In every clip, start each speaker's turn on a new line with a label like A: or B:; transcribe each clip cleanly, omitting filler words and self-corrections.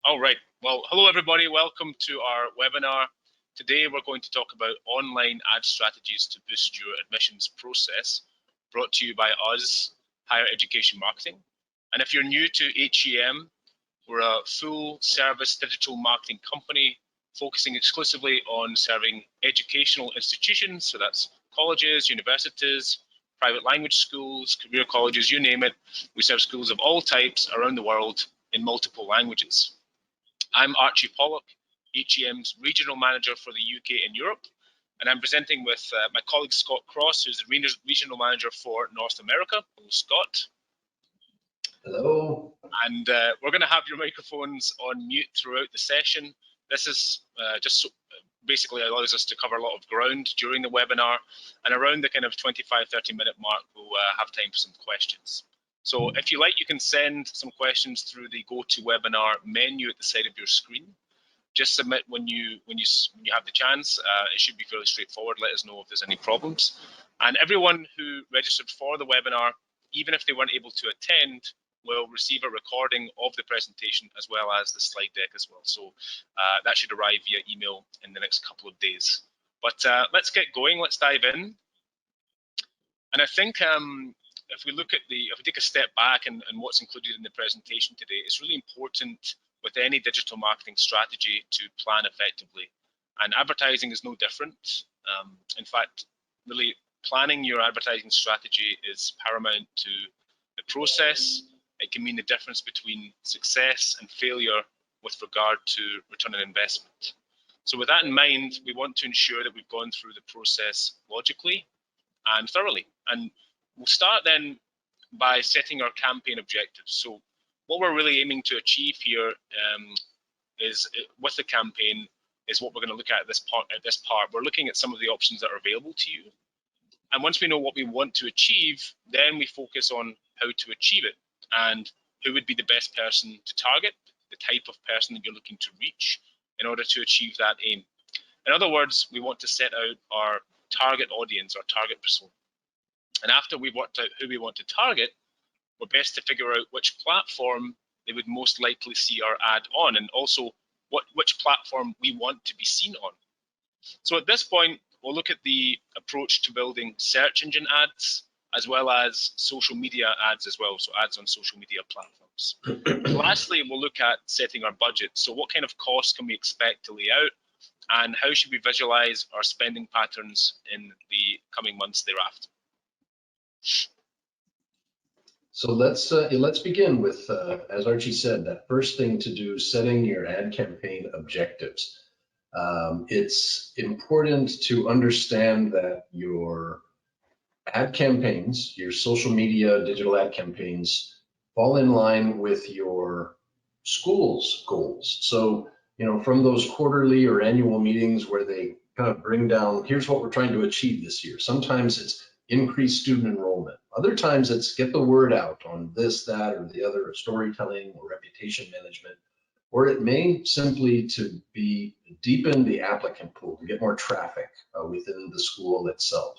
A: All right. Well, hello everybody. Welcome to our webinar. Today we're going to talk about online ad strategies to boost your admissions process, brought to you by us, Higher Education Marketing. And if you're new to HEM, we're a full service digital marketing company focusing exclusively on serving educational institutions. So that's colleges, universities, private language schools, career colleges, you name it. We serve schools of all types around the world in multiple languages. I'm Archie Pollock, HEM's Regional Manager for the UK and Europe, and I'm presenting with my colleague Scott Cross, who's the Regional Manager for North America. Hello, Scott.
B: Hello.
A: And we're going to have your microphones on mute throughout the session. This is basically allows us to cover a lot of ground during the webinar, and around the kind of 25-30 minute mark, we'll have time for some questions. So if you like, you can send some questions through the GoToWebinar menu at the side of your screen. Just submit when you have the chance. It should be fairly straightforward. Let us know if there's any problems. And everyone who registered for the webinar, even if they weren't able to attend, will receive a recording of the presentation as well as the slide deck as well. So that should arrive via email in the next couple of days. But let's get going. Let's dive in. And I think if we take a step back and what's included in the presentation today, it's really important with any digital marketing strategy to plan effectively. And advertising is no different. In fact, really planning your advertising strategy is paramount to the process. It can mean the difference between success and failure with regard to return on investment. So with that in mind, we want to ensure that we've gone through the process logically and thoroughly. And we'll start then by setting our campaign objectives. So what we're really aiming to achieve here is with the campaign is what we're going to look at this part. We're looking at some of the options that are available to you. And once we know what we want to achieve, then we focus on how to achieve it and who would be the best person to target, the type of person that you're looking to reach in order to achieve that aim. In other words, we want to set out our target audience, our target persona. And after we've worked out who we want to target, we're best to figure out which platform they would most likely see our ad on, and also which platform we want to be seen on. So at this point, we'll look at the approach to building search engine ads, as well as social media ads as well, so ads on social media platforms. Lastly, we'll look at setting our budget. So what kind of costs can we expect to lay out, and how should we visualize our spending patterns in the coming months thereafter?
B: So let's begin with, as Archie said, that first thing to do, setting your ad campaign objectives. It's important to understand that your ad campaigns, your social media digital ad campaigns, fall in line with your school's goals. So, from those quarterly or annual meetings where they kind of bring down, here's what we're trying to achieve this year. Sometimes it's increase student enrollment. Other times it's get the word out on this, that, or the other, storytelling or reputation management. Or it may simply to be deepen the applicant pool, to get more traffic within the school itself.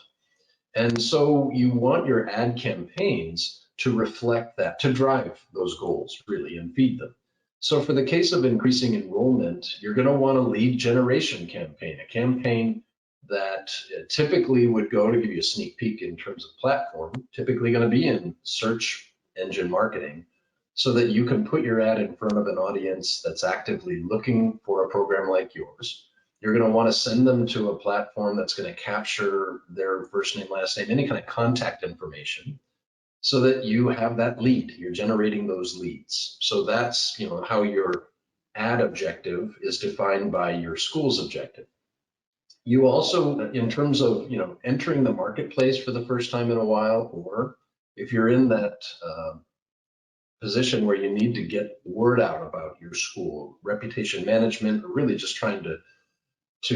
B: And so you want your ad campaigns to reflect that, to drive those goals really and feed them. So for the case of increasing enrollment, you're going to want a lead generation campaign, a campaign that typically would go, to give you a sneak peek in terms of platform, typically going to be in search engine marketing, so that you can put your ad in front of an audience that's actively looking for a program like yours. You're going to want to send them to a platform that's going to capture their first name, last name, any kind of contact information, so that you have that lead. You're generating those leads. So that's how your ad objective is defined by your school's objective. You also, in terms of entering the marketplace for the first time in a while, or if you're in that position where you need to get word out about your school, reputation management, or really just trying to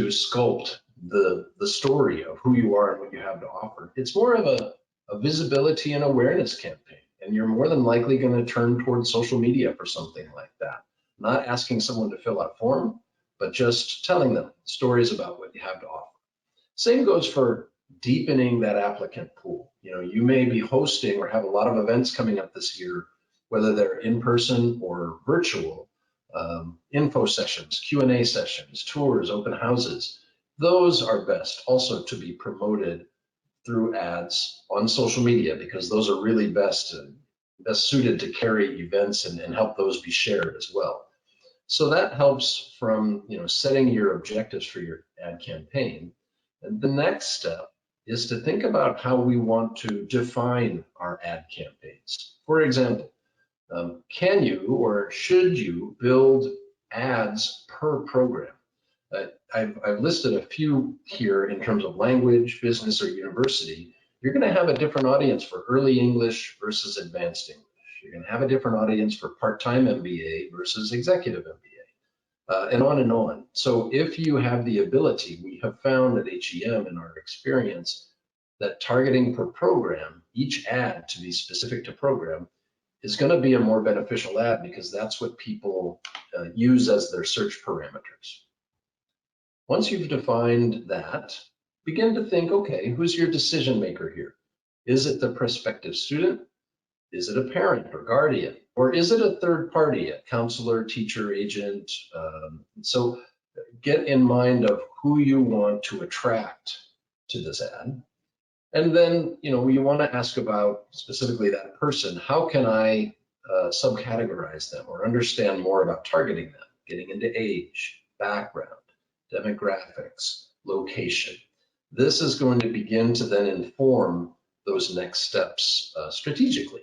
B: sculpt the story of who you are and what you have to offer. It's more of a visibility and awareness campaign, and you're more than likely going to turn towards social media for something like that. Not asking someone to fill out a form, but just telling them stories about what you have to offer. Same goes for deepening that applicant pool. You may be hosting or have a lot of events coming up this year, whether they're in person or virtual, info sessions, Q&A sessions, tours, open houses. Those are best also to be promoted through ads on social media, because those are really best suited to carry events and help those be shared as well. So that helps from setting your objectives for your ad campaign. And the next step is to think about how we want to define our ad campaigns. For example, can you or should you build ads per program? I've listed a few here in terms of language, business, or university. You're going to have a different audience for early English versus advanced English. You're going to have a different audience for part-time MBA versus executive MBA, and on and on. So if you have the ability, we have found at HEM in our experience that targeting per program, each ad to be specific to program, is going to be a more beneficial ad, because that's what people use as their search parameters. Once you've defined that, begin to think, okay, who's your decision maker here? Is it the prospective student? Is it a parent or guardian? Or is it a third party, a counselor, teacher, agent? So get in mind of who you want to attract to this ad. And then, you want to ask about specifically that person. How can I subcategorize them or understand more about targeting them, getting into age, background, demographics, location. This is going to begin to then inform those next steps strategically.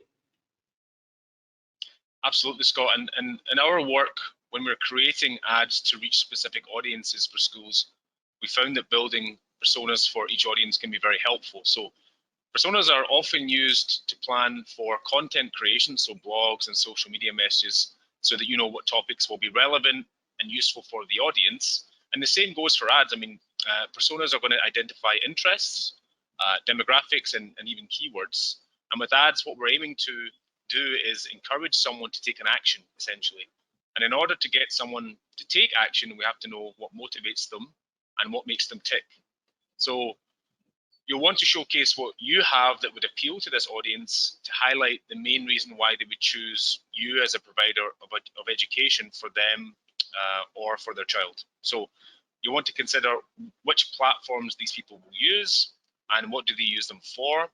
A: Absolutely, Scott. And in our work, when we're creating ads to reach specific audiences for schools, we found that building personas for each audience can be very helpful. So personas are often used to plan for content creation, so blogs and social media messages, so that you know what topics will be relevant and useful for the audience. And the same goes for ads. I mean, personas are going to identify interests, demographics, and even keywords. And with ads, what we're aiming to do is encourage someone to take an action, essentially. And in order to get someone to take action, we have to know what motivates them and what makes them tick. So you'll want to showcase what you have that would appeal to this audience to highlight the main reason why they would choose you as a provider of education for them or for their child. So you want to consider which platforms these people will use and what do they use them for,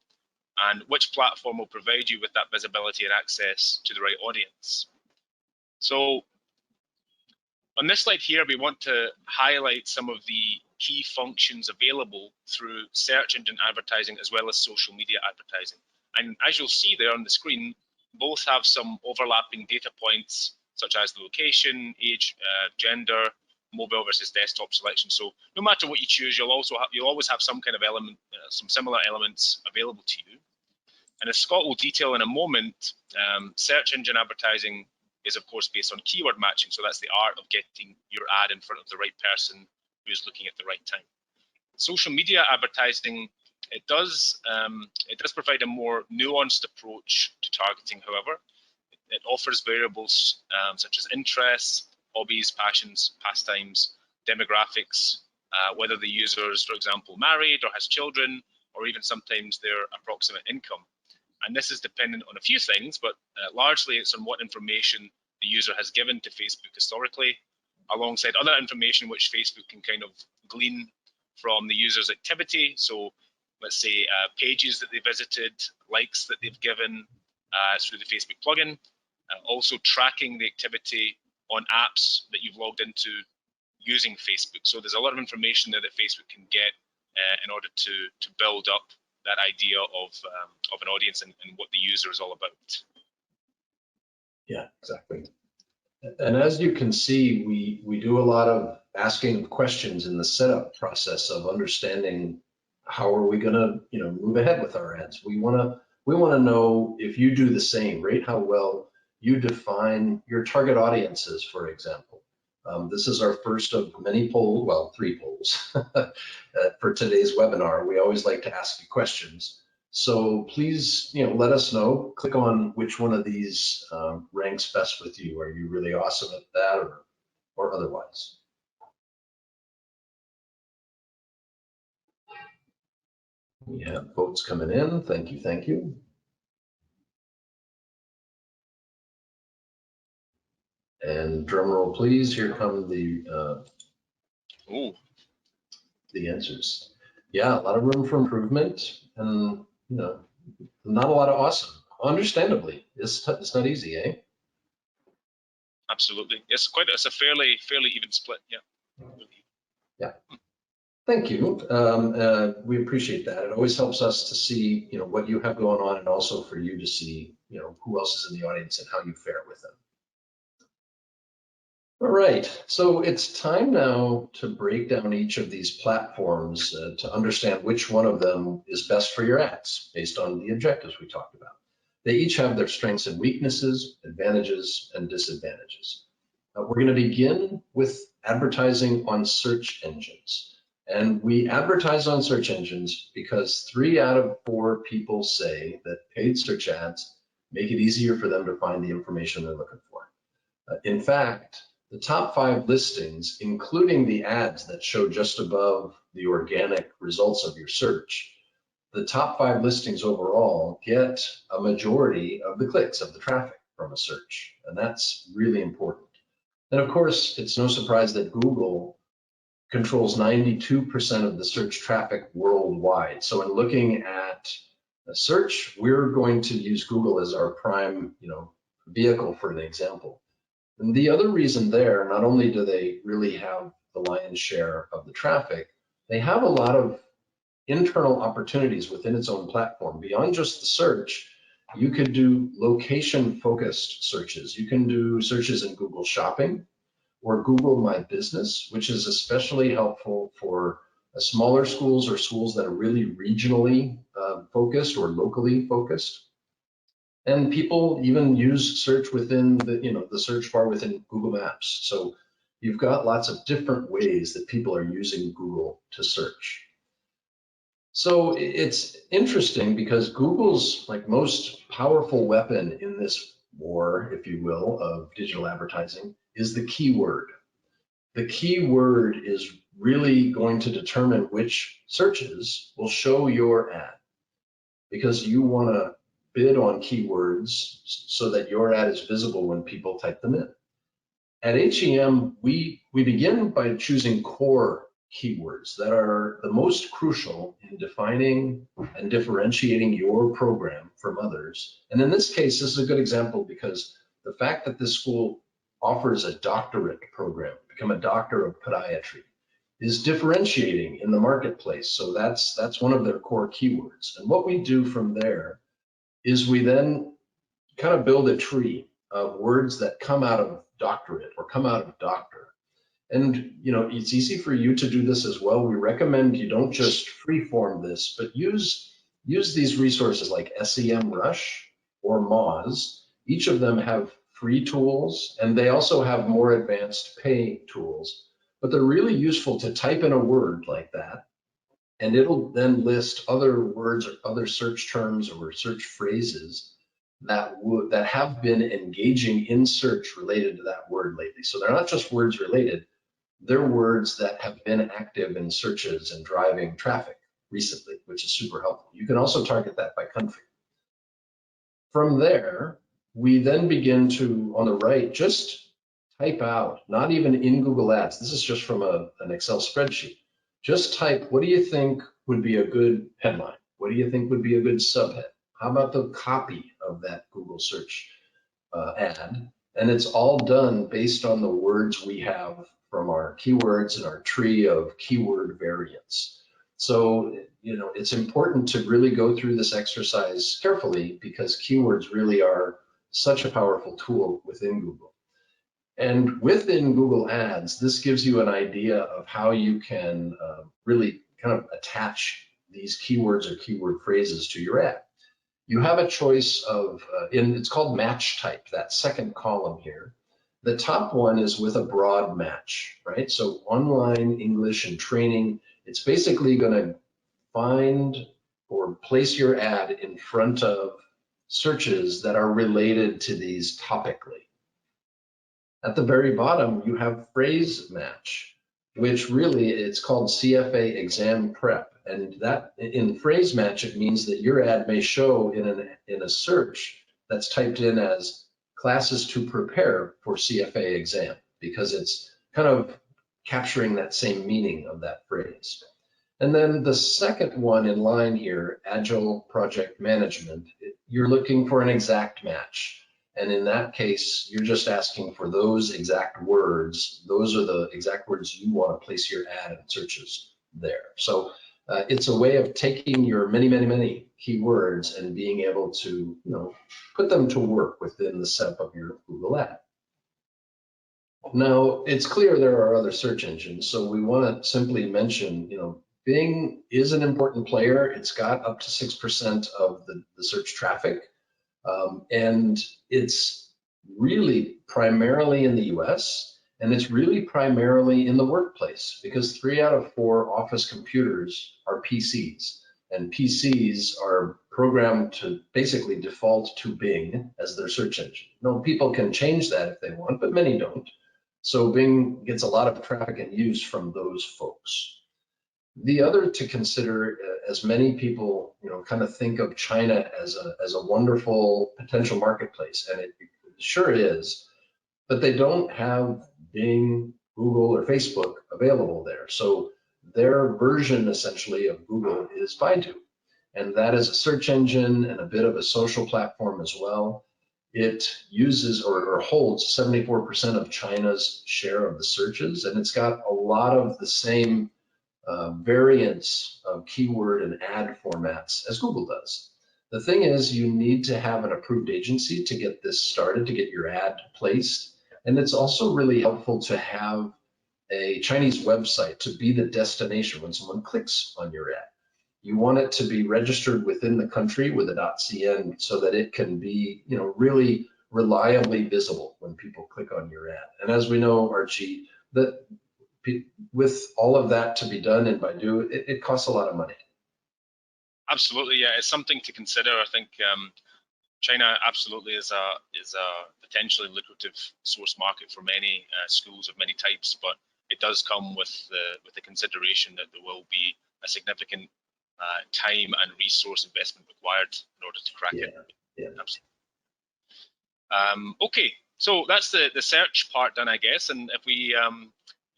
A: and which platform will provide you with that visibility and access to the right audience. So on this slide here, we want to highlight some of the key functions available through search engine advertising as well as social media advertising. And as you'll see there on the screen, both have some overlapping data points, such as the location, age, gender, mobile versus desktop selection. So no matter what you choose, you'll always have some kind of element, some similar elements available to you. And as Scott will detail in a moment, search engine advertising is of course based on keyword matching. So that's the art of getting your ad in front of the right person who's looking at the right time. Social media advertising, it does provide a more nuanced approach to targeting. However, it offers variables such as interests, hobbies, passions, pastimes, demographics, whether the user is, for example, married or has children, or even sometimes their approximate income. And this is dependent on a few things, but largely it's on what information the user has given to Facebook historically, alongside other information which Facebook can kind of glean from the user's activity. So let's say pages that they visited, likes that they've given through the Facebook plugin, also tracking the activity on apps that you've logged into using Facebook. So there's a lot of information there that Facebook can get in order to build up that idea of an audience and what the user is all about.
B: Yeah, exactly. And as you can see, we do a lot of asking of questions in the setup process of understanding how are we going to move ahead with our ads. We want to know if you do the same, rate how well you define your target audiences, for example. This is our first of many polls, well, 3 polls for today's webinar. We always like to ask you questions. So please, let us know. Click on which one of these ranks best with you. Are you really awesome at that or otherwise? We have votes coming in. Thank you, thank you. And drum roll, please. Here come
A: Ooh,
B: the answers. Yeah, a lot of room for improvement, and not a lot of awesome. Understandably, it's not easy, eh?
A: absolutely. It's a fairly even split. Yeah.
B: Yeah. Thank you. We appreciate that. It always helps us to see, what you have going on, and also for you to see, who else is in the audience and how you fare with them. All right, so it's time now to break down each of these platforms to understand which one of them is best for your ads based on the objectives we talked about. They each have their strengths and weaknesses, advantages and disadvantages. We're going to begin with advertising on search engines. And we advertise on search engines because 3 out of 4 people say that paid search ads make it easier for them to find the information they're looking for. In fact, the top 5 listings, including the ads that show just above the organic results of your search, the top 5 listings overall get a majority of the clicks, of the traffic from a search. And that's really important. And of course, it's no surprise that Google controls 92% of the search traffic worldwide. So in looking at a search, we're going to use Google as our prime, vehicle for an example. And the other reason there, not only do they really have the lion's share of the traffic, they have a lot of internal opportunities within its own platform. Beyond just the search, you could do location-focused searches. You can do searches in Google Shopping or Google My Business, which is especially helpful for smaller schools or schools that are really regionally focused or locally focused. And people even use search within the search bar within Google Maps. So you've got lots of different ways that people are using Google to search. So it's interesting because Google's most powerful weapon in this war, if you will, of digital advertising is the keyword. The keyword is really going to determine which searches will show your ad, because you want to bid on keywords so that your ad is visible when people type them in. At HEM, we begin by choosing core keywords that are the most crucial in defining and differentiating your program from others. And in this case, this is a good example because the fact that this school offers a doctorate program, become a doctor of podiatry, is differentiating in the marketplace. So that's one of their core keywords. And what we do from there is we then kind of build a tree of words that come out of doctorate or come out of doctor. And it's easy for you to do this as well. We recommend you don't just freeform this, but use these resources like SEMrush or Moz. Each of them have free tools, and they also have more advanced pay tools. But they're really useful to type in a word like that, and it'll then list other words or other search terms or search phrases that have been engaging in search related to that word lately. So they're not just words related, they're words that have been active in searches and driving traffic recently, which is super helpful. You can also target that by country. From there, we then begin to, on the right, just type out, not even in Google Ads, this is just from an Excel spreadsheet, just type, what do you think would be a good headline? What do you think would be a good subhead? How about the copy of that Google search ad? And it's all done based on the words we have from our keywords and our tree of keyword variants. So, it's important to really go through this exercise carefully because keywords really are such a powerful tool within Google. And within Google Ads, this gives you an idea of how you can really kind of attach these keywords or keyword phrases to your ad. You have a choice of, it's called match type, that second column here. The top one is with a broad match, right? So online English and training, it's basically going to find or place your ad in front of searches that are related to these topically. At the very bottom, you have phrase match, which really it's called CFA exam prep. And that in phrase match, it means that your ad may show in a search that's typed in as classes to prepare for CFA exam, because it's kind of capturing that same meaning of that phrase. And then the second one in line here, Agile Project Management, you're looking for an exact match. And in that case, you're just asking for those exact words. Those are the exact words you want to place your ad and searches there. So it's a way of taking your many, many, many keywords and being able to, put them to work within the setup of your Google ad. Now, it's clear there are other search engines, so we want to simply mention, Bing is an important player. It's got up to 6% of the search traffic, and it's really primarily in the US, and it's really primarily in the workplace, because 3 out of 4 office computers are PCs, and PCs are programmed to basically default to Bing as their search engine. No, people can change that if they want, but many don't. So Bing gets a lot of traffic and use from those folks. The other to consider, as many people, kind of think of China as a wonderful potential marketplace, and it sure is, but they don't have Bing, Google, or Facebook available there. So their version essentially of Google is Baidu, and that is a search engine and a bit of a social platform as well. It uses or holds 74% of China's share of the searches, and it's got a lot of the same variants of keyword and ad formats as Google does. The thing is, you need to have an approved agency to get this started, to get your ad placed. And it's also really helpful to have a Chinese website to be the destination when someone clicks on your ad. You want it to be registered within the country with a .cn so that it can be, really reliably visible when people click on your ad. And as we know, Archie, that with all of that to be done in Baidu, it costs a lot of money.
A: Absolutely, yeah, it's something to consider. I think China absolutely is a potentially lucrative source market for many schools of many types, but it does come with the consideration that there will be a significant time and resource investment required in order to crack it.
B: Yeah.
A: Absolutely. Okay, so that's the search part done, I guess. And if we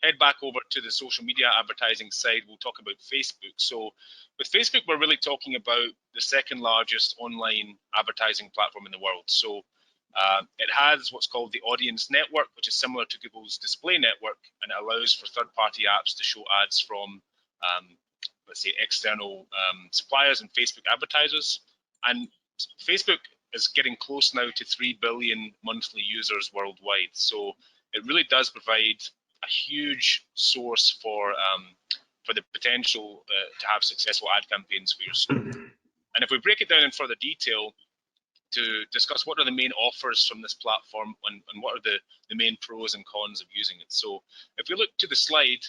A: head back over to the social media advertising side, we'll talk about Facebook. So with Facebook, we're really talking about the second largest online advertising platform in the world. So it has what's called the Audience Network, which is similar to Google's Display Network, and it allows for third-party apps to show ads from, let's say, external suppliers and Facebook advertisers. And Facebook is getting close now to 3 billion monthly users worldwide. So it really does provide a huge source for the potential to have successful ad campaigns for your school. And if we break it down in further detail to discuss what are the main offers from this platform and what are the main pros and cons of using it. So if we look to the slide,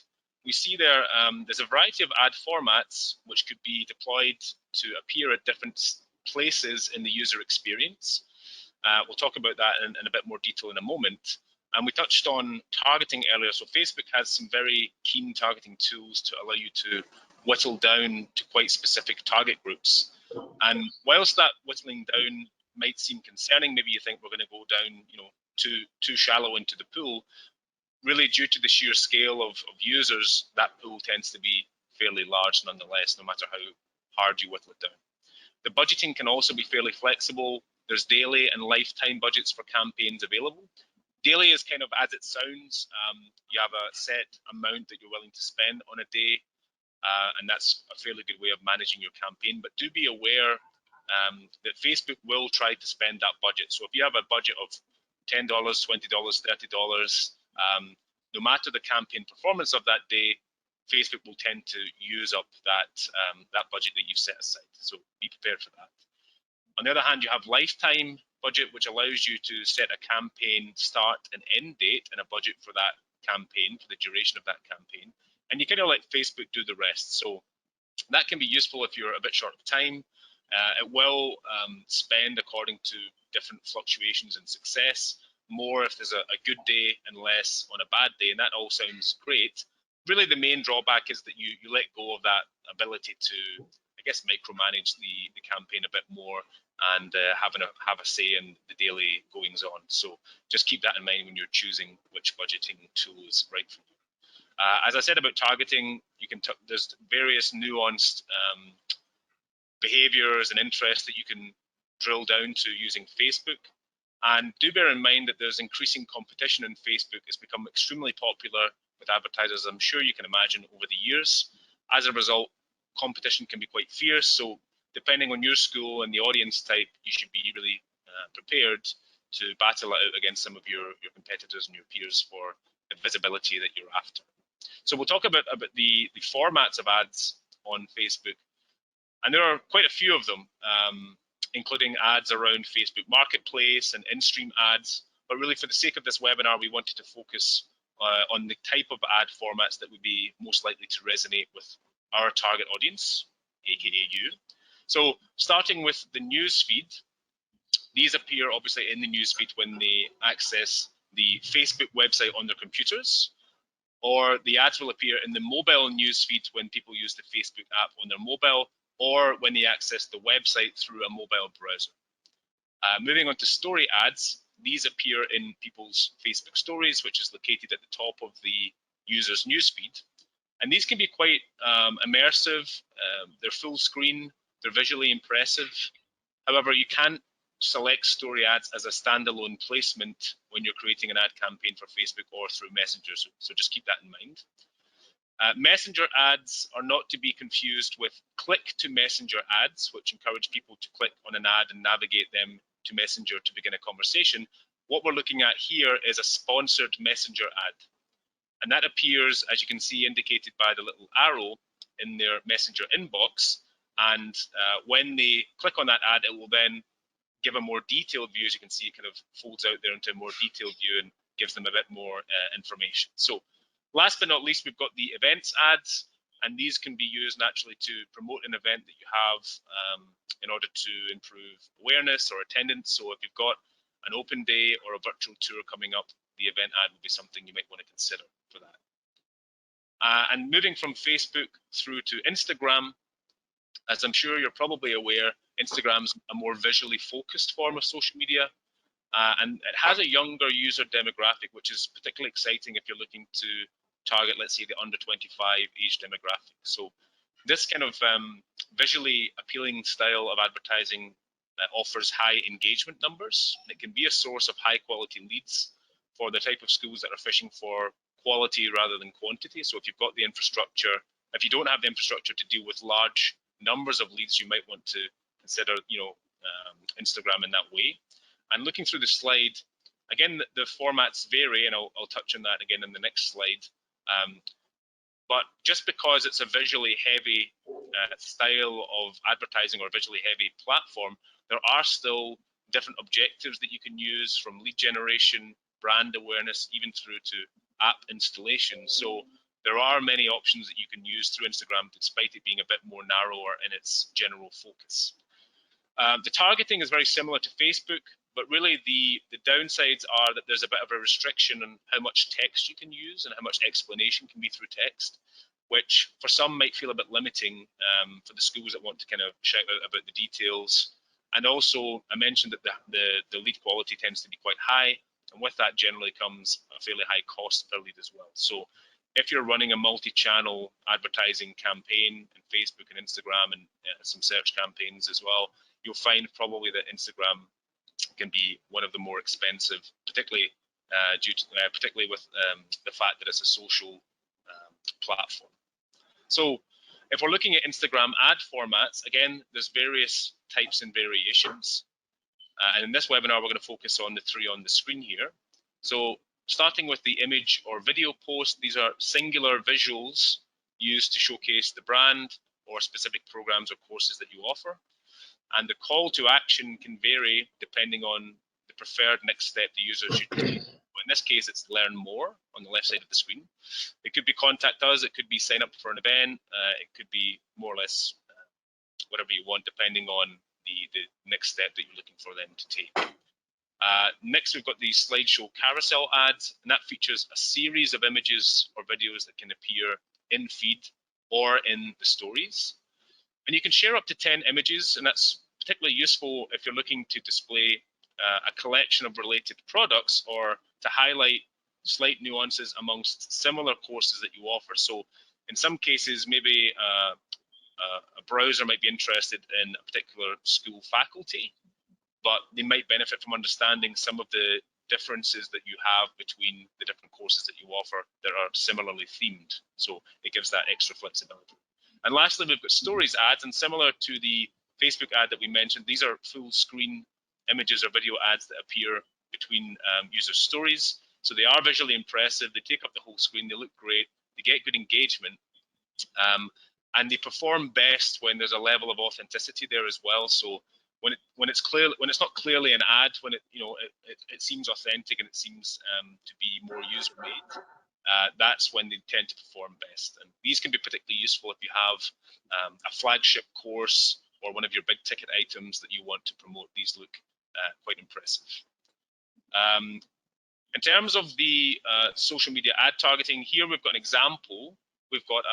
A: we see there's a variety of ad formats which could be deployed to appear at different places in the user experience. We'll talk about that in a bit more detail in a moment. And we touched on targeting earlier. So Facebook has some very keen targeting tools to allow you to whittle down to quite specific target groups. And whilst that whittling down might seem concerning, maybe you think we're going to go down, too shallow into the pool. Really, due to the sheer scale of users, that pool tends to be fairly large nonetheless, no matter how hard you whittle it down. The budgeting can also be fairly flexible. There's daily and lifetime budgets for campaigns available. Daily is kind of as it sounds. You have a set amount that you're willing to spend on a day, and that's a fairly good way of managing your campaign. But do be aware that Facebook will try to spend that budget. So if you have a budget of $10, $20, $30, no matter the campaign performance of that day, Facebook will tend to use up that budget that you've set aside. So be prepared for that. On the other hand, you have lifetime budget, which allows you to set a campaign start and end date and a budget for that campaign, for the duration of that campaign. And you kind of let Facebook do the rest. So that can be useful if you're a bit short of time. It will spend according to different fluctuations in success, more if there's a good day and less on a bad day. And that all sounds great. Really, the main drawback is that you let go of that ability to, I guess, micromanage the campaign a bit more and have a say in the daily goings on. So just keep that in mind when you're choosing which budgeting tool is right for you. As I said about targeting, there's various nuanced behaviors and interests that you can drill down to using Facebook. And do bear in mind that there's increasing competition in Facebook. It's become extremely popular with advertisers, I'm sure you can imagine, over the years. As a result, competition can be quite fierce. So depending on your school and the audience type, you should be really prepared to battle it out against some of your competitors and your peers for the visibility that you're after. So we'll talk about the formats of ads on Facebook. And there are quite a few of them, including ads around Facebook Marketplace and in-stream ads. But really, for the sake of this webinar, we wanted to focus on the type of ad formats that would be most likely to resonate with our target audience, aka you. So starting with the newsfeed, these appear obviously in the newsfeed when they access the Facebook website on their computers, or the ads will appear in the mobile newsfeed when people use the Facebook app on their mobile, or when they access the website through a mobile browser. Moving on to story ads, these appear in people's Facebook stories, which is located at the top of the user's newsfeed. And these can be quite immersive. They're full screen, they're visually impressive. However, you can't select story ads as a standalone placement when you're creating an ad campaign for Facebook or through Messenger, so just keep that in mind. Messenger ads are not to be confused with click-to-Messenger ads, which encourage people to click on an ad and navigate them to Messenger to begin a conversation. What we're looking at here is a sponsored Messenger ad. And that appears, as you can see, indicated by the little arrow in their Messenger inbox. And when they click on that ad, it will then give a more detailed view. As you can see, it kind of folds out there into a more detailed view and gives them a bit more information. So last but not least, we've got the events ads, and these can be used naturally to promote an event that you have in order to improve awareness or attendance. So if you've got an open day or a virtual tour coming up, the event ad will be something you might want to consider for that. And moving from Facebook through to Instagram, as I'm sure you're probably aware, Instagram's a more visually focused form of social media. And it has a younger user demographic, which is particularly exciting if you're looking to target, let's say, the under 25 age demographic. So this kind of visually appealing style of advertising offers high engagement numbers. It can be a source of high quality leads for the type of schools that are fishing for quality rather than quantity. So if you've got the infrastructure, if you don't have the infrastructure to deal with large numbers of leads, you might want to consider, Instagram in that way. And looking through the slide, again, the formats vary, and I'll touch on that again in the next slide. But just because it's a visually heavy style of advertising or visually heavy platform, there are still different objectives that you can use, from lead generation, brand awareness, even through to app installation. So there are many options that you can use through Instagram, despite it being a bit more narrower in its general focus. The targeting is very similar to Facebook, but really the downsides are that there's a bit of a restriction on how much text you can use and how much explanation can be through text, which for some might feel a bit limiting for the schools that want to kind of shout out about the details. And also, I mentioned that the lead quality tends to be quite high, and with that generally comes a fairly high cost per lead as well. So if you're running a multi-channel advertising campaign in Facebook and Instagram and some search campaigns as well, you'll find probably that Instagram can be one of the more expensive, particularly with the fact that it's a social platform. So if we're looking at Instagram ad formats, again, there's various types and variations. And in this webinar, we're going to focus on the three on the screen here. So starting with the image or video post, these are singular visuals used to showcase the brand or specific programs or courses that you offer. And the call to action can vary depending on the preferred next step the user should take. In this case, it's learn more on the left side of the screen. It could be contact us, it could be sign up for an event, it could be more or less whatever you want, depending on the next step that you're looking for them to take. Next, we've got the slideshow carousel ads, and that features a series of images or videos that can appear in feed or in the stories. And you can share up to 10 images, and that's particularly useful if you're looking to display a collection of related products or to highlight slight nuances amongst similar courses that you offer. So in some cases, maybe a browser might be interested in a particular school faculty, but they might benefit from understanding some of the differences that you have between the different courses that you offer that are similarly themed. So it gives that extra flexibility. And lastly, we've got stories ads, and similar to the Facebook ad that we mentioned, these are full screen images or video ads that appear between user stories. So they are visually impressive, they take up the whole screen, they look great, they get good engagement, and they perform best when there's a level of authenticity there as well. So when it's not clearly an ad, when it seems authentic and it seems to be more user made, that's when they tend to perform best. And these can be particularly useful if you have a flagship course or one of your big ticket items that you want to promote. These look quite impressive. In terms of the social media ad targeting, here we've got an example. We've got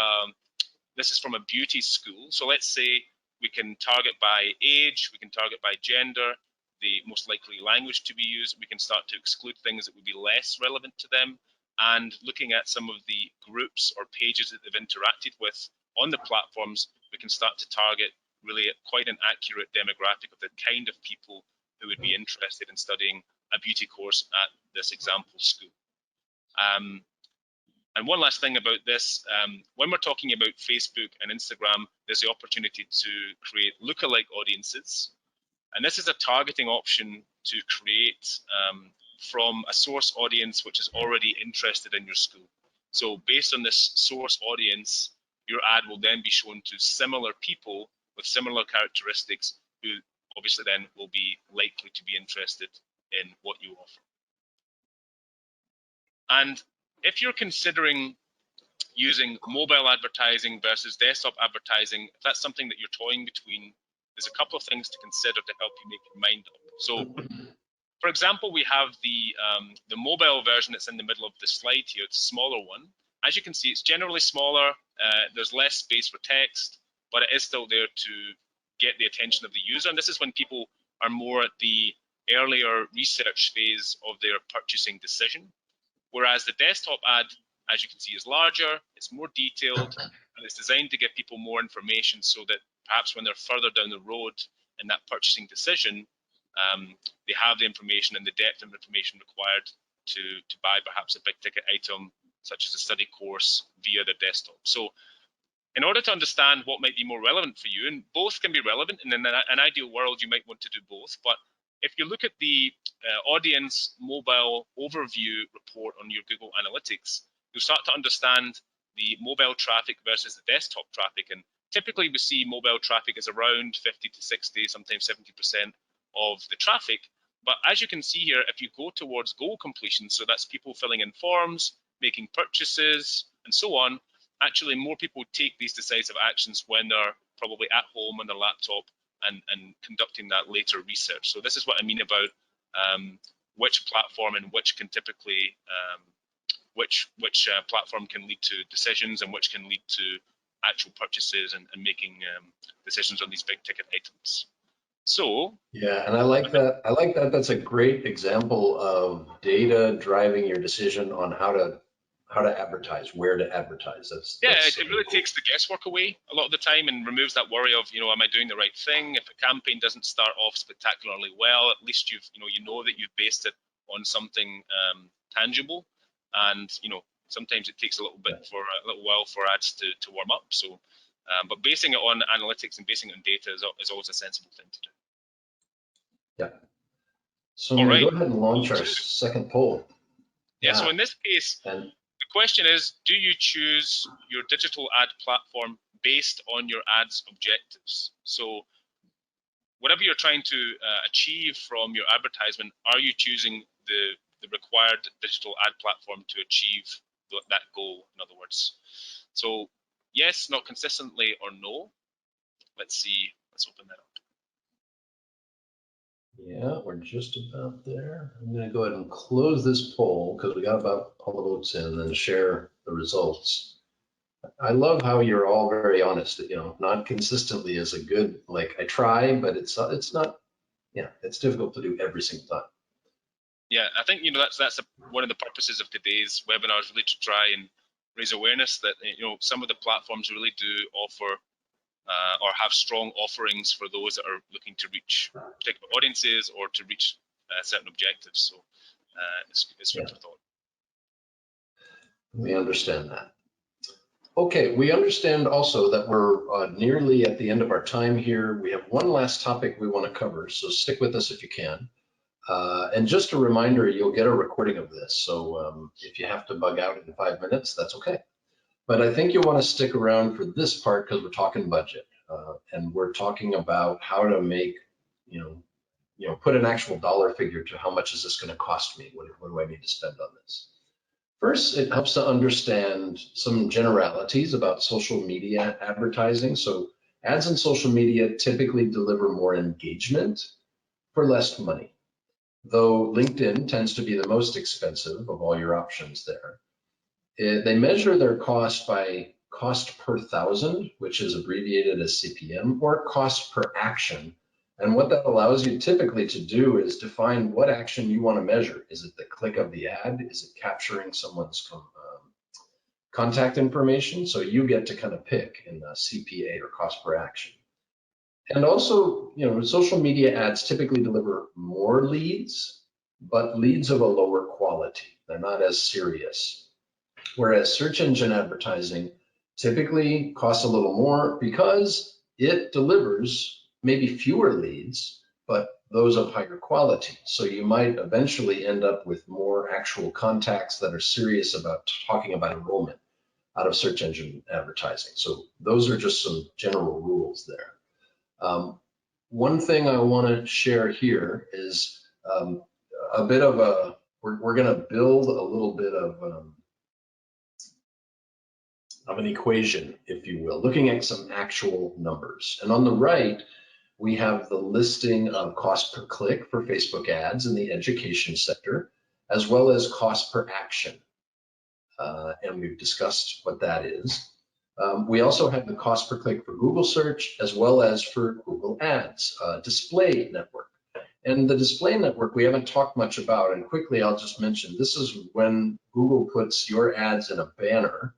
A: this is from a beauty school. So let's say we can target by age, we can target by gender, the most likely language to be used. We can start to exclude things that would be less relevant to them. And looking at some of the groups or pages that they've interacted with on the platforms, we can start to target really quite an accurate demographic of the kind of people who would be interested in studying a beauty course at this example school. And one last thing about this, when we're talking about Facebook and Instagram, there's the opportunity to create lookalike audiences. And this is a targeting option to create from a source audience which is already interested in your school. So based on this source audience, your ad will then be shown to similar people with similar characteristics who obviously then will be likely to be interested in what you offer. And if you're considering using mobile advertising versus desktop advertising, if that's something that you're toying between, there's a couple of things to consider to help you make your mind up. So, for example, we have the mobile version that's in the middle of the slide here. It's a smaller one. As you can see, it's generally smaller. There's less space for text, but it is still there to get the attention of the user. And this is when people are more at the earlier research phase of their purchasing decision. Whereas the desktop ad, as you can see, is larger, it's more detailed, and it's designed to give people more information so that perhaps when they're further down the road in that purchasing decision, they have the information and the depth of information required to buy perhaps a big ticket item, such as a study course, via their desktop. So in order to understand what might be more relevant for you, and both can be relevant, and in an ideal world, you might want to do both, but if you look at the audience mobile overview report on your Google Analytics, you'll start to understand the mobile traffic versus the desktop traffic. And typically we see mobile traffic is around 50 to 60, sometimes 70% of the traffic. But as you can see here, if you go towards goal completion, so that's people filling in forms, making purchases, and so on, actually more people take these decisive actions when they're probably at home on their laptop and conducting that later research. So this is what I mean about which platform and which can typically, which platform can lead to decisions and which can lead to actual purchases and making decisions on these big ticket items. So
B: yeah, and I like that. I like that. That's a great example of data driving your decision on how to advertise, where to advertise. That's
A: it really takes the guesswork away a lot of the time and removes that worry of, am I doing the right thing? If a campaign doesn't start off spectacularly well, at least you know that you've based it on something tangible. And sometimes it takes a little while for ads to warm up. So, but basing it on analytics and basing it on data is always a sensible thing to do.
B: Yeah. So go ahead and launch our second poll.
A: Yeah. So in this case, the question is, do you choose your digital ad platform based on your ads objectives? So whatever you're trying to achieve from your advertisement, are you choosing the required digital ad platform to achieve that goal, in other words? So yes, not consistently, or no. Let's see, let's open that up.
B: Yeah, we're just about there. I'm going to go ahead and close this poll because we got about all the votes in and then share the results. I love how you're all very honest. Not consistently is a good, like, I try, but it's not, yeah, it's difficult to do every single time.
A: Yeah, I think that's one of the purposes of today's webinar is really to try and raise awareness that some of the platforms really do offer or have strong offerings for those that are looking to reach particular audiences or to reach certain objectives. So it's food for thought.
B: We understand that. Okay, we understand also that we're nearly at the end of our time here. We have one last topic we want to cover, so stick with us if you can. And just a reminder, you'll get a recording of this. So if you have to bug out in 5 minutes, that's okay. But I think you'll want to stick around for this part because we're talking budget and we're talking about how to make, put an actual dollar figure to how much is this going to cost me? What do I need to spend on this? First, it helps to understand some generalities about social media advertising. So ads in social media typically deliver more engagement for less money, though LinkedIn tends to be the most expensive of all your options there. They measure their cost by cost per thousand, which is abbreviated as CPM, or cost per action. And what that allows you typically to do is define what action you want to measure. Is it the click of the ad? Is it capturing someone's contact information? So you get to kind of pick in the CPA or cost per action. And also, social media ads typically deliver more leads, but leads of a lower quality. They're not as serious. Whereas search engine advertising typically costs a little more because it delivers maybe fewer leads, but those of higher quality. So you might eventually end up with more actual contacts that are serious about talking about enrollment out of search engine advertising. So those are just some general rules there. One thing I want to share here is a bit of a, we're going to build a little bit of an equation, if you will, looking at some actual numbers. And on the right, we have the listing of cost per click for Facebook ads in the education sector, as well as cost per action. And we've discussed what that is. We also have the cost per click for Google search, as well as for Google Ads, display network. And the display network we haven't talked much about, and quickly I'll just mention, this is when Google puts your ads in a banner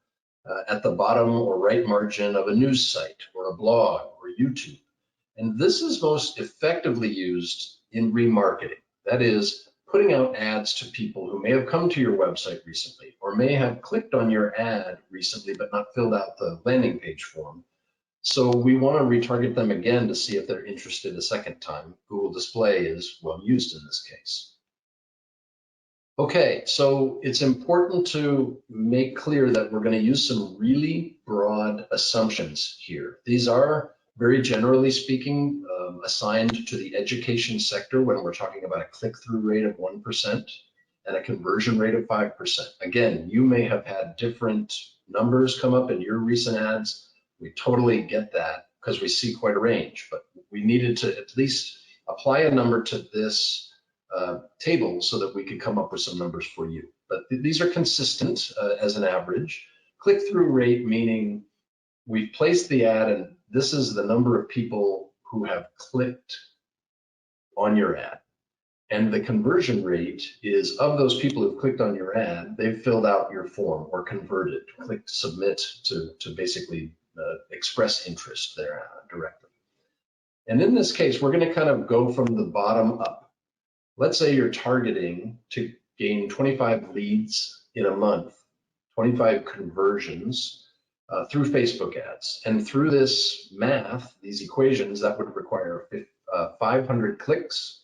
B: at the bottom or right margin of a news site or a blog or YouTube. And this is most effectively used in remarketing. That is, putting out ads to people who may have come to your website recently or may have clicked on your ad recently but not filled out the landing page form. So we want to retarget them again to see if they're interested a second time. Google Display is well used in this case. Okay, so it's important to make clear that we're going to use some really broad assumptions here. These are, very generally speaking, assigned to the education sector when we're talking about a click-through rate of 1% and a conversion rate of 5%. Again, you may have had different numbers come up in your recent ads. We totally get that because we see quite a range, but we needed to at least apply a number to this table so that we could come up with some numbers for you. But these are consistent as an average. Click-through rate meaning we've placed the ad and this is the number of people who have clicked on your ad. And the conversion rate is of those people who've clicked on your ad, they've filled out your form or converted, clicked submit to basically express interest there directly. And in this case, we're going to kind of go from the bottom up. Let's say you're targeting to gain 25 leads in a month, 25 conversions through Facebook ads. And through this math, these equations, that would require 500 clicks,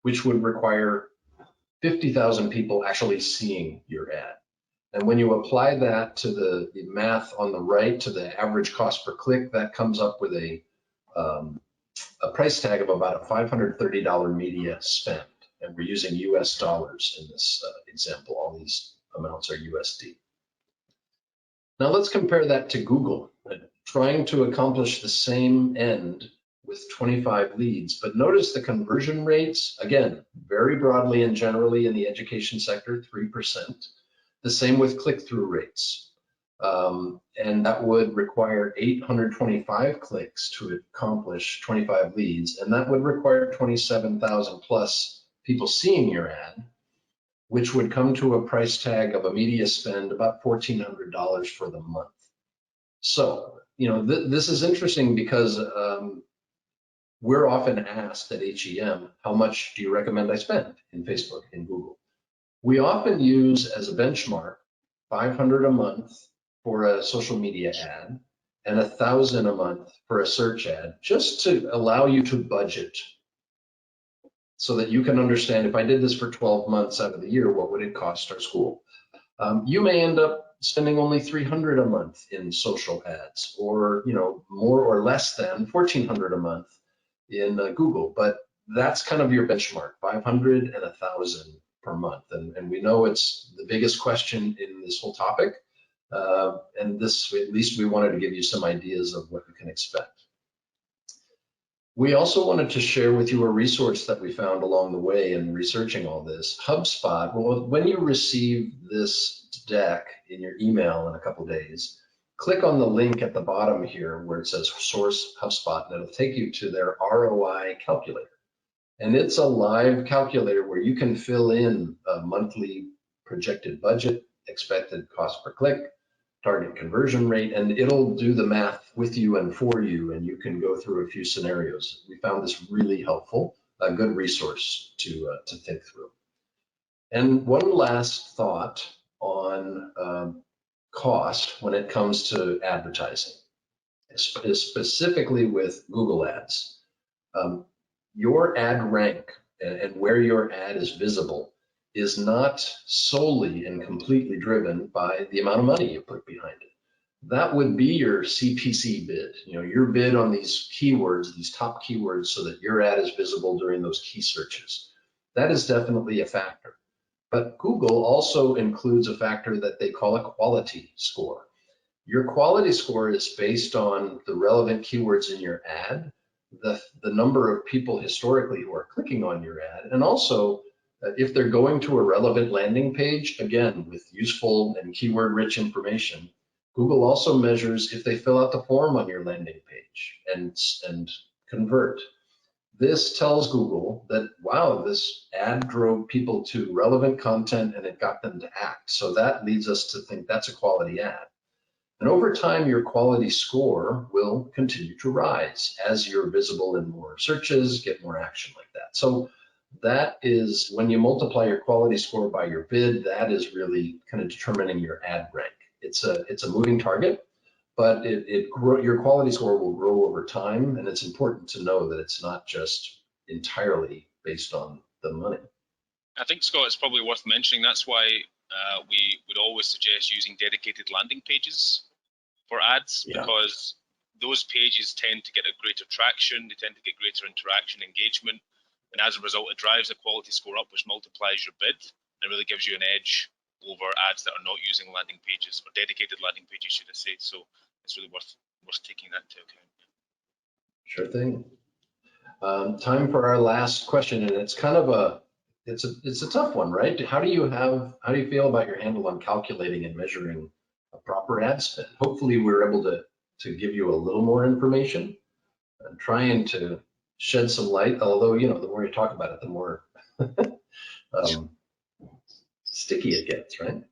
B: which would require 50,000 people actually seeing your ad. And when you apply that to the math on the right, to the average cost per click, that comes up with a price tag of about a $530 media spend. And we're using US dollars in this example. All these amounts are USD. Now let's compare that to Google, trying to accomplish the same end with 25 leads. But notice the conversion rates, again, very broadly and generally in the education sector, 3%. The same with click-through rates. And that would require 825 clicks to accomplish 25 leads. And that would require 27,000 plus people seeing your ad, which would come to a price tag of a media spend about $1,400 for the month. So, this is interesting because we're often asked at HEM, how much do you recommend I spend in Facebook and Google? We often use as a benchmark $500 a month for a social media ad and $1,000 a month for a search ad, just to allow you to budget so that you can understand, if I did this for 12 months out of the year, what would it cost our school? You may end up spending only $300 a month in social ads, or more or less than $1,400 a month in Google, but that's kind of your benchmark, 500 and 1,000 per month. And we know it's the biggest question in this whole topic. And this, at least we wanted to give you some ideas of what you can expect. We also wanted to share with you a resource that we found along the way in researching all this. HubSpot, well, when you receive this deck in your email in a couple of days, click on the link at the bottom here where it says Source HubSpot, and it'll take you to their ROI calculator. And it's a live calculator where you can fill in a monthly projected budget, expected cost per click, target conversion rate, and it'll do the math with you and for you, and you can go through a few scenarios. We found this really helpful, a good resource to think through. And one last thought on cost when it comes to advertising, specifically with Google Ads. Your ad rank and where your ad is visible is not solely and completely driven by the amount of money you put behind it. That would be your CPC bid, your bid on these keywords, these top keywords, so that your ad is visible during those key searches. That is definitely a factor. But Google also includes a factor that they call a quality score. Your quality score is based on the relevant keywords in your ad, the number of people historically who are clicking on your ad, and also if they're going to a relevant landing page, again, with useful and keyword-rich information. Google also measures if they fill out the form on your landing page and convert. This tells Google that, wow, this ad drove people to relevant content and it got them to act. So that leads us to think that's a quality ad. And over time, your quality score will continue to rise as you're visible in more searches, get more action like that. So that is, when you multiply your quality score by your bid, that is really kind of determining your ad rank. It's a moving target, but your quality score will grow over time, and it's important to know that it's not just entirely based on the money.
A: I think, Scott, it's probably worth mentioning that's why we would always suggest using dedicated landing pages for ads, because those pages tend to get a greater traction, they tend to get greater interaction, engagement, and as a result, it drives the quality score up, which multiplies your bid and really gives you an edge over ads that are not using landing pages, or dedicated landing pages, should I say. So it's really worth taking that into account.
B: Sure thing. Time for our last question, and it's kind of it's a tough one, right? How do you feel about your handle on calculating and measuring a proper ad spend? Hopefully we're able to give you a little more information and trying to shed some light, although, the more you talk about it, the more sticky it gets, right?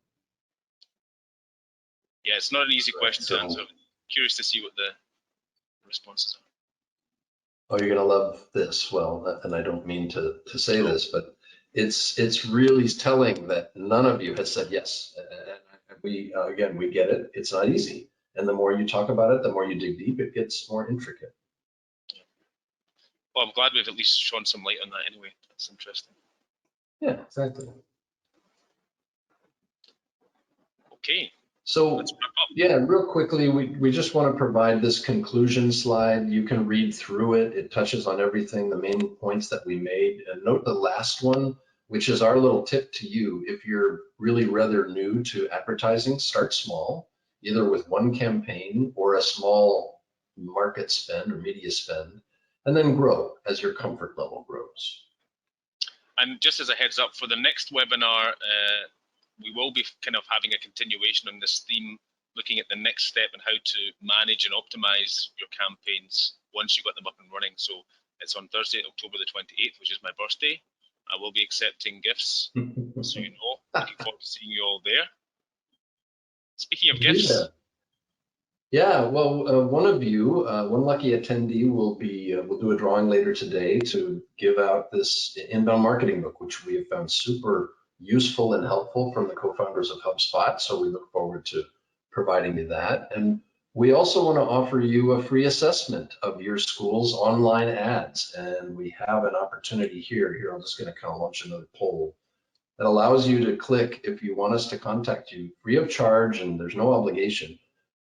A: Yeah, it's not an easy question to answer. I'm curious to see what the responses are.
B: Oh, you're gonna love this. Well, and I don't mean to say this, but it's really telling that none of you has said yes. And we get it. It's not easy. And the more you talk about it, the more you dig deep, it gets more intricate.
A: Well, I'm glad we've at least shone some light on that anyway. That's interesting.
B: Yeah, exactly.
A: Okay.
B: So, yeah, real quickly, we just want to provide this conclusion slide. You can read through it. It touches on everything, the main points that we made. And note the last one, which is our little tip to you. If you're really rather new to advertising, start small, either with one campaign or a small market spend or media spend, and then grow as your comfort level grows.
A: And just as a heads up, for the next webinar, we will be kind of having a continuation on this theme looking at the next step and how to manage and optimize your campaigns once you've got them up and running. So it's on Thursday, October the 28th, which is my birthday. I will be accepting gifts, so you know. Looking forward to seeing you all there. Speaking of gifts.
B: Yeah, well, one of you, one lucky attendee will do a drawing later today to give out this inbound marketing book, which we have found super useful and helpful from the co-founders of HubSpot. So we look forward to providing you that. And we also want to offer you a free assessment of your school's online ads. And we have an opportunity here. I'm just going to kind of launch another poll that allows you to click if you want us to contact you free of charge, and there's no obligation.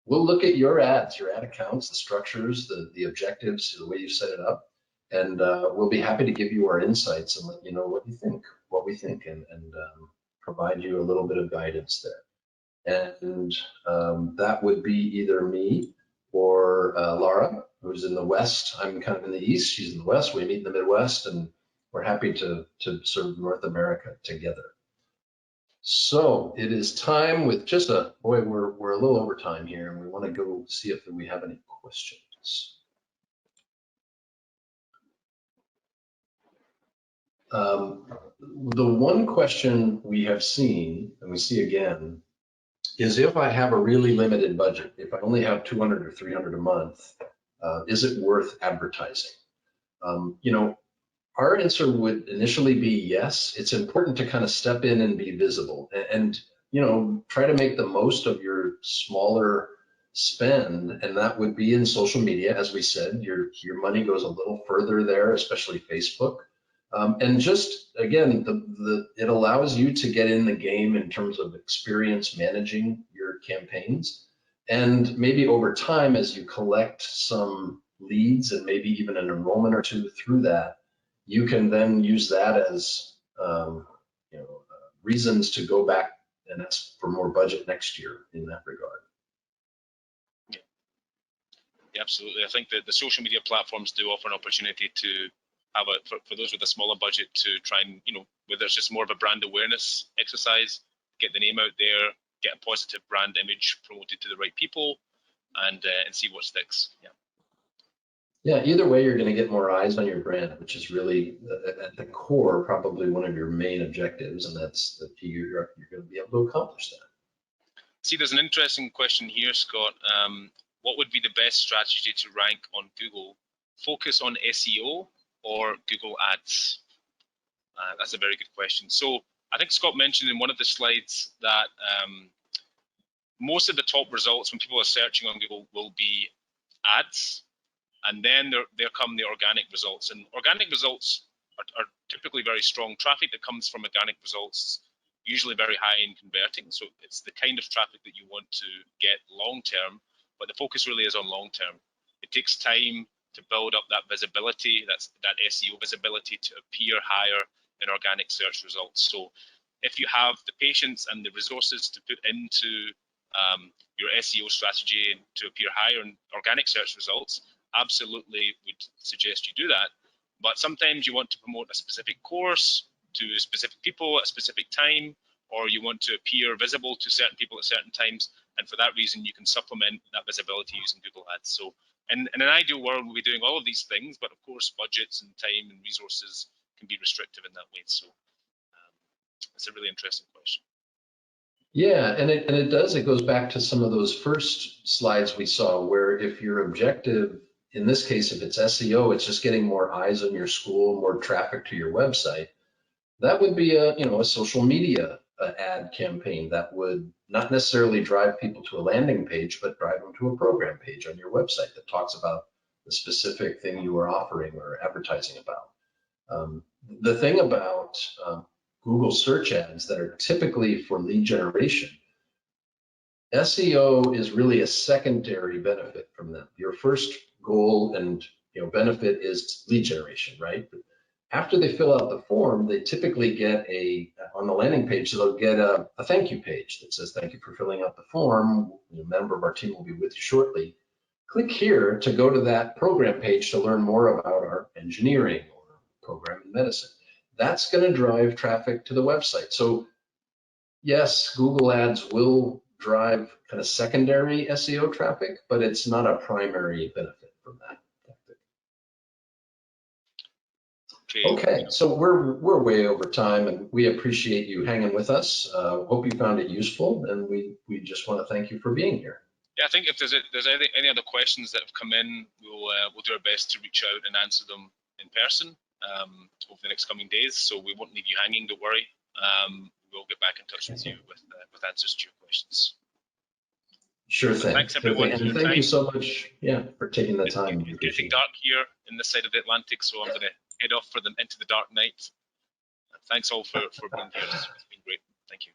B: We'll look at your ads, your ad accounts, the structures, the objectives, the way you set it up, and we'll be happy to give you our insights and let you know what we think, and provide you a little bit of guidance there. And that would be either me or Laura, who's in the West. I'm kind of in the East, she's in the West. We meet in the Midwest, and we're happy to serve North America together. So it is time with just we're a little over time here, and we want to go see if we have any questions. The one question we have seen, and we see again, is if I have a really limited budget, if I only have 200 or 300 a month, is it worth advertising? Our answer would initially be yes. It's important to kind of step in and be visible and try to make the most of your smaller spend, and that would be in social media. As we said, your money goes a little further there, especially Facebook. And just again, it allows you to get in the game in terms of experience managing your campaigns, and maybe over time, as you collect some leads and maybe even an enrollment or two through that, you can then use that as reasons to go back and ask for more budget next year in that regard.
A: Yeah, absolutely. I think that the social media platforms do offer an opportunity to have for those with a smaller budget to try and, whether it's just more of a brand awareness exercise, get the name out there, get a positive brand image promoted to the right people, and see what sticks. Yeah.
B: Yeah, either way, you're going to get more eyes on your brand, which is really at the core, probably one of your main objectives, and that's the key. You're going to be able to accomplish that.
A: See, there's an interesting question here, Scott. What would be the best strategy to rank on Google? Focus on SEO or Google Ads? That's a very good question. So I think Scott mentioned in one of the slides that most of the top results when people are searching on Google will be ads. And then there come the organic results. And organic results are typically very strong. Traffic that comes from organic results, usually very high in converting. So it's the kind of traffic that you want to get long term, but the focus really is on long term. It takes time to build up that visibility, that SEO visibility, to appear higher in organic search results. So if you have the patience and the resources to put into your SEO strategy to appear higher in organic search results, absolutely would suggest you do that. But sometimes you want to promote a specific course to specific people at a specific time, or you want to appear visible to certain people at certain times, and for that reason you can supplement that visibility using Google Ads. So in an ideal world, we'll be doing all of these things, but of course budgets and time and resources can be restrictive in that way. So it's a really interesting question.
B: Yeah, and it goes back to some of those first slides we saw, where if your objective, in this case, if it's SEO, it's just getting more eyes on your school, more traffic to your website. That would be a social media ad campaign that would not necessarily drive people to a landing page, but drive them to a program page on your website that talks about the specific thing you are offering or advertising about. The thing about Google search ads that are typically for lead generation, SEO is really a secondary benefit from them. Your first goal and benefit is lead generation, right? But after they fill out the form, they typically get on the landing page, they'll get a thank you page that says, thank you for filling out the form. A member of our team will be with you shortly. Click here to go to that program page to learn more about our engineering or program in medicine. That's going to drive traffic to the website. So yes, Google Ads will drive kind of secondary SEO traffic, but it's not a primary benefit from that tactic. Okay, so we're way over time, and we appreciate you hanging with us. Hope you found it useful, and we just want to thank you for being here.
A: Yeah, I think if there's any other questions that have come in, we'll do our best to reach out and answer them in person over the next coming days. So we won't leave you hanging. Don't worry. We'll get back in touch with you with answers to your questions.
B: Sure thing.
A: Thanks everyone for your time.
B: Thank you so much, for taking the time.
A: It's getting dark here in this side of the Atlantic, so I'm going to head off into the dark night. Thanks all for being here. It's been great. Thank you.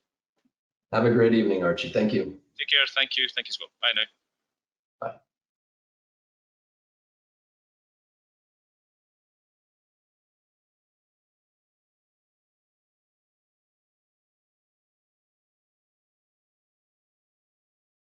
B: Have a great evening, Archie. Thank you.
A: Take care. Thank you. Thank you, Scott. Bye now.